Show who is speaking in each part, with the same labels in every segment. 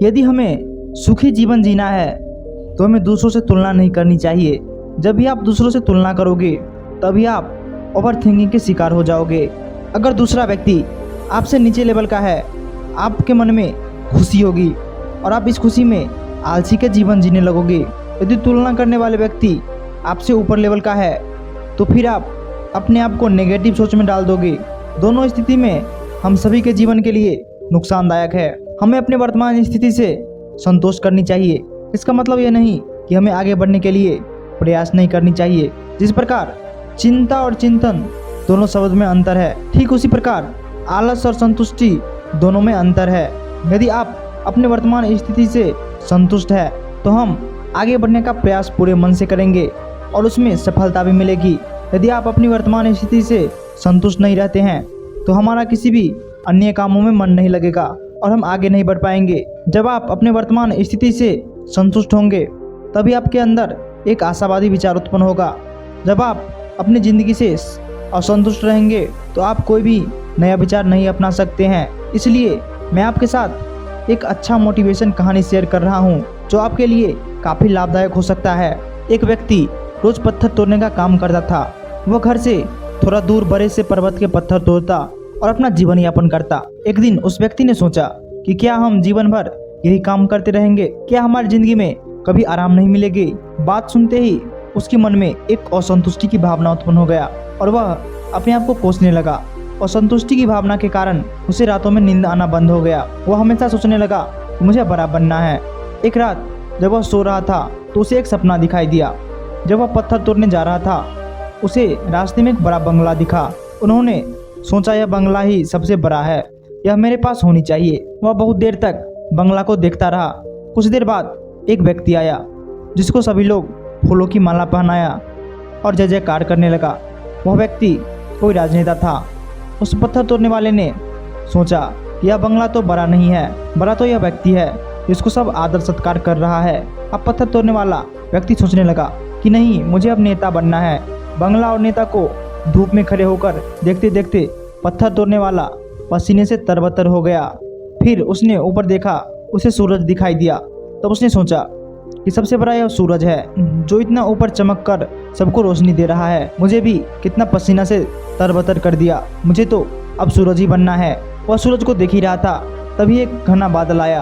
Speaker 1: यदि हमें सुखी जीवन जीना है तो हमें दूसरों से तुलना नहीं करनी चाहिए। जब भी आप दूसरों से तुलना करोगे तभी आप ओवर थिंकिंग के शिकार हो जाओगे। अगर दूसरा व्यक्ति आपसे नीचे लेवल का है, आपके मन में खुशी होगी और आप इस खुशी में आलसी के जीवन जीने लगोगे। यदि तुलना करने वाले व्यक्ति आपसे ऊपर लेवल का है तो फिर आप अपने आप को नेगेटिव सोच में डाल दोगे। दोनों स्थिति में हम सभी के जीवन के लिए नुकसानदायक है। हमें अपने वर्तमान स्थिति से संतोष करनी चाहिए। इसका मतलब यह नहीं कि हमें आगे बढ़ने के लिए प्रयास नहीं करनी चाहिए। जिस प्रकार चिंता और चिंतन दोनों शब्द में अंतर है, ठीक उसी प्रकार आलस और संतुष्टि दोनों में अंतर है। यदि आप अपने वर्तमान स्थिति से संतुष्ट है तो हम आगे बढ़ने का प्रयास पूरे मन से करेंगे और उसमें सफलता भी मिलेगी। यदि आप अपनी वर्तमान स्थिति से संतुष्ट नहीं रहते हैं तो हमारा किसी भी अन्य कामों में मन नहीं लगेगा और हम आगे नहीं बढ़ पाएंगे। जब आप अपने वर्तमान स्थिति से संतुष्ट होंगे तभी आपके अंदर एक आशावादी विचार उत्पन्न होगा। जब आप अपनी ज़िंदगी से असंतुष्ट रहेंगे तो आप कोई भी नया विचार नहीं अपना सकते हैं। इसलिए मैं आपके साथ एक अच्छा मोटिवेशन कहानी शेयर कर रहा हूँ जो आपके लिए काफ़ी लाभदायक हो सकता है। एक व्यक्ति रोज पत्थर तोड़ने का काम करता था। वह घर से थोड़ा दूर बड़े से पर्वत के पत्थर तोड़ता और अपना जीवन यापन करता। एक दिन उस व्यक्ति ने सोचा कि क्या हम जीवन भर यही काम करते रहेंगे? क्या हमारी जिंदगी में कभी आराम नहीं मिलेगी? बात सुनते ही उसके मन में एक असंतुष्टि की भावना उत्पन्न हो गया और वह अपने आप को कोसने लगा। असंतुष्टि की भावना के कारण उसे रातों में नींद आना बंद हो गया। वह हमेशा सोचने लगा कि मुझे बड़ा बनना है। एक रात जब वह सो रहा था तो उसे एक सपना दिखाई दिया। जब वह पत्थर तोड़ने जा रहा था उसे रास्ते में एक बड़ा बंगला दिखा। उन्होंने सोचा यह बंगला ही सबसे बड़ा है, यह मेरे पास होनी चाहिए। वह बहुत देर तक बंगला को देखता रहा। कुछ देर बाद एक व्यक्ति आया जिसको सभी लोग फूलों की माला पहनाया और जय जयकार करने लगा। वह व्यक्ति कोई राजनेता था। उस पत्थर तोड़ने वाले ने सोचा यह बंगला तो बड़ा नहीं है, बड़ा तो यह व्यक्ति है जिसको सब आदर सत्कार कर रहा है। अब पत्थर तोड़ने वाला व्यक्ति सोचने लगा कि नहीं, मुझे अब नेता बनना है। बंगला और नेता को धूप में खड़े होकर देखते देखते पत्थर तोड़ने वाला पसीने से तरबतर हो गया। फिर उसने ऊपर देखा, उसे सूरज दिखाई दिया। तब उसने सोचा कि सबसे बड़ा यह सूरज है जो इतना ऊपर चमक कर सबको रोशनी दे रहा है। मुझे भी कितना पसीना से तरबतर कर दिया, मुझे तो अब सूरज ही बनना है। वह सूरज को देख ही रहा था, तभी एक घना बादल आया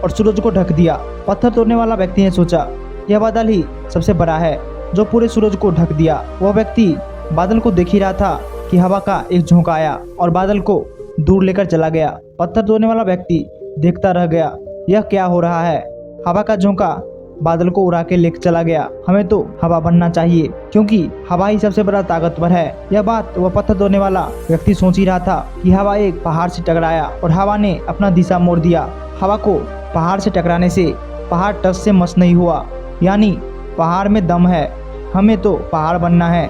Speaker 1: और सूरज को ढक दिया। पत्थर तोड़ने वाला व्यक्ति ने सोचा यह बादल ही सबसे बड़ा है जो पूरे सूरज को ढक दिया। वह व्यक्ति बादल को देख ही रहा था कि हवा का एक झोंका आया और बादल को दूर लेकर चला गया। पत्थर तोड़ने वाला व्यक्ति देखता रह गया, यह क्या हो रहा है? हवा का झोंका बादल को उड़ा के लेकर चला गया। हमें तो हवा बनना चाहिए क्योंकि हवा ही सबसे बड़ा ताकतवर है। यह बात वह पत्थर तोड़ने वाला व्यक्ति सोच ही रहा था कि हवा एक पहाड़ से टकराया और हवा ने अपना दिशा मोड़ दिया। हवा को पहाड़ से टकराने से पहाड़ टस से मस नहीं हुआ, यानी पहाड़ में दम है। हमें तो पहाड़ बनना है।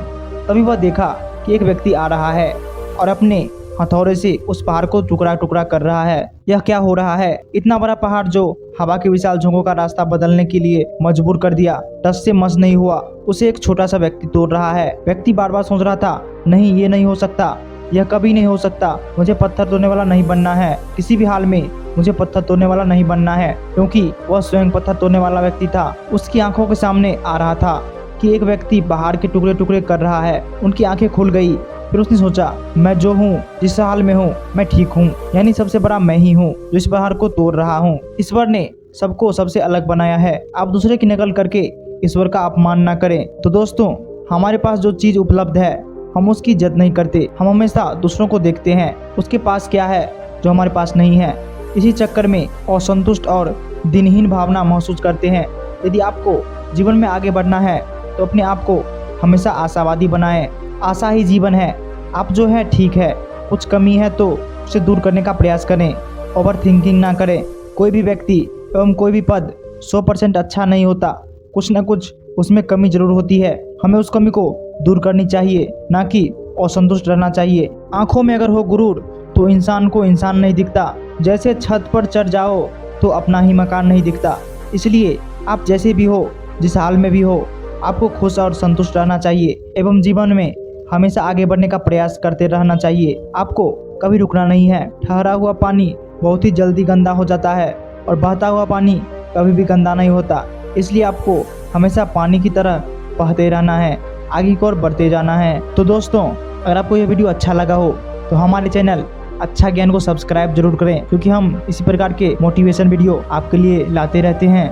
Speaker 1: तभी वह देखा कि एक व्यक्ति आ रहा है और अपने हथौड़े से उस पहाड़ को टुकड़ा टुकड़ा कर रहा है। यह क्या हो रहा है? इतना बड़ा पहाड़ जो हवा के विशाल झोंकों का रास्ता बदलने के लिए मजबूर कर दिया, टस से मस नहीं हुआ, उसे एक छोटा सा व्यक्ति तोड़ रहा है। व्यक्ति बार बार सोच रहा था नहीं, ये नहीं हो सकता, यह कभी नहीं हो सकता। मुझे पत्थर तोड़ने वाला नहीं बनना है, किसी भी हाल में मुझे पत्थर तोड़ने वाला नहीं बनना है। क्योंकि वह स्वयं पत्थर तोड़ने वाला व्यक्ति था। उसकी आंखों के सामने आ रहा था कि एक व्यक्ति पहाड़ के टुकड़े टुकड़े कर रहा है। उनकी आंखें खुल गई। फिर उसने सोचा मैं जो हूँ, जिस हाल में हूँ, मैं ठीक हूँ, यानी सबसे बड़ा मैं ही हूँ जो इस पहाड़ को तोड़ रहा हूँ। ईश्वर ने सबको सबसे अलग बनाया है। आप दूसरे की नकल करके ईश्वर का अपमान ना करें। तो दोस्तों, हमारे पास जो चीज उपलब्ध है हम उसकी इज्जत नहीं करते। हम हमेशा दूसरों को देखते हैं उसके पास क्या है जो हमारे पास नहीं है। इसी चक्कर में असंतुष्ट और दिनहीन भावना महसूस करते हैं। यदि आपको जीवन में आगे बढ़ना है तो अपने आप को हमेशा आशावादी बनाएं। आशा ही जीवन है। आप जो है ठीक है, कुछ कमी है तो उसे दूर करने का प्रयास करें। ओवर थिंकिंग ना करें। कोई भी व्यक्ति एवं कोई भी पद 100% अच्छा नहीं होता। कुछ न कुछ उसमें कमी जरूर होती है। हमें उस कमी को दूर करनी चाहिए, ना कि असंतुष्ट रहना चाहिए। आंखों में अगर हो गुरूर तो इंसान को इंसान नहीं दिखता। जैसे छत पर चढ़ जाओ तो अपना ही मकान नहीं दिखता। इसलिए आप जैसे भी हो, जिस हाल में भी हो, आपको खुश और संतुष्ट रहना चाहिए एवं जीवन में हमेशा आगे बढ़ने का प्रयास करते रहना चाहिए। आपको कभी रुकना नहीं है। ठहरा हुआ पानी बहुत ही जल्दी गंदा हो जाता है और बहता हुआ पानी कभी भी गंदा नहीं होता, इसलिए आपको हमेशा पानी की तरह बहते रहना है, आगे की ओर बढ़ते जाना है। तो दोस्तों, अगर आपको यह वीडियो अच्छा लगा हो तो हमारे चैनल अच्छा ज्ञान को सब्सक्राइब जरूर करें, क्योंकि हम इसी प्रकार के मोटिवेशन वीडियो आपके लिए लाते रहते हैं।